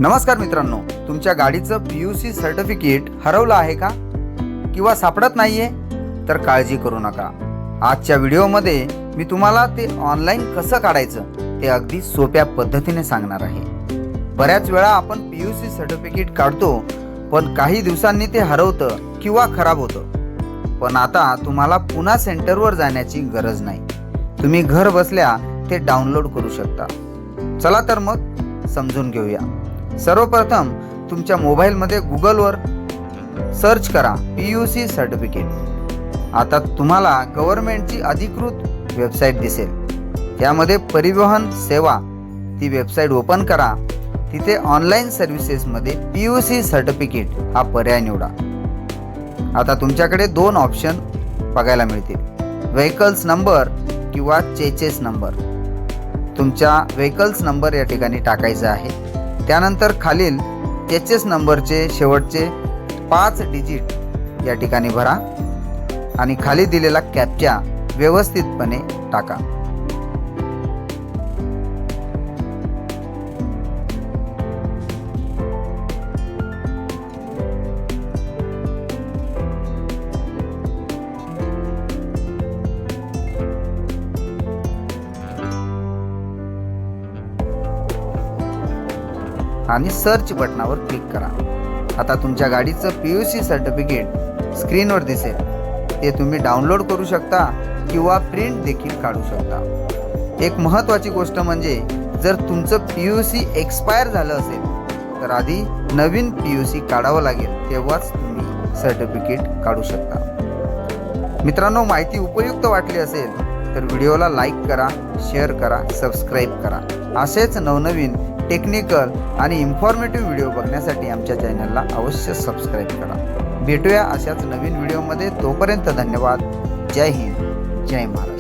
नमस्कार मित्रांनो, तुमच्या गाडीचं PUC सर्टिफिकेट हरवलं आहे का किंवा सापडत नाहीये तर काळजी करू नका। आजच्या व्हिडिओमध्ये मी तुम्हाला ते ऑनलाईन कसं काढायचं ते अगदी सोप्या पद्धतीने सांगणार आहे। बऱ्याच वेळा आपण PUC सर्टिफिकेट काढतो पण काही दिवसांनी ते हरवतं किंवा खराब होतं। पण आता तुम्हाला पुन्हा सेंटरवर जाण्याची गरज नाही, तुम्ही घर बसल्या ते डाउनलोड करू शकता। चला तर मग समजून घेऊया। सर्वप्रथम तुमच्या मोबाईलमध्ये गुगलवर सर्च करा PUC सर्टिफिकेट। आता तुम्हाला गव्हर्नमेंटची अधिकृत वेबसाईट दिसेल, त्यामध्ये परिवहन सेवा ती वेबसाईट ओपन करा। तिथे ऑनलाईन सर्व्हिसेसमध्ये PUC सर्टिफिकेट हा पर्याय निवडा। आता तुमच्याकडे दोन ऑप्शन बघायला मिळतील, व्हेकल्स नंबर किंवा चेचेस नंबर। तुमचा व्हेकल्स नंबर या ठिकाणी टाकायचा आहे। त्यानंतर खालील चेचेस नंबरचे शेवटचे 5 डिजिट या ठिकाणी भरा आणि खाली दिलेला कॅप्चा व्यवस्थितपणे टाका। आणि सर्च बटनावर क्लिक करा। आता तुमच्या गाडीचं PUC सर्टिफिकेट स्क्रीनवर दिसेल, ते तुम्ही डाउनलोड करू शकता किंवा प्रिंट देखील काढू शकता। एक महत्त्वाची गोष्ट म्हणजे जर तुमचं PUC एक्सपायर झालं असेल तर आधी नवीन PUC काढावं लागेल, तेव्हाच तुम्ही सर्टिफिकेट काढू शकता। मित्रांनो, माहिती उपयुक्त वाटली असेल तर व्हिडिओला लाईक करा, शेअर करा, सबस्क्राईब करा। असेच नवनवीन टेक्निकल आणि इन्फॉर्मेटिव्ह व्हिडिओ बघण्यासाठी आमच्या चॅनलला अवश्य सबस्क्राईब करा। भेटूया अशाच नवीन व्हिडिओमध्ये, तोपर्यंत धन्यवाद। जय हिंद, जय महाराष्ट्र।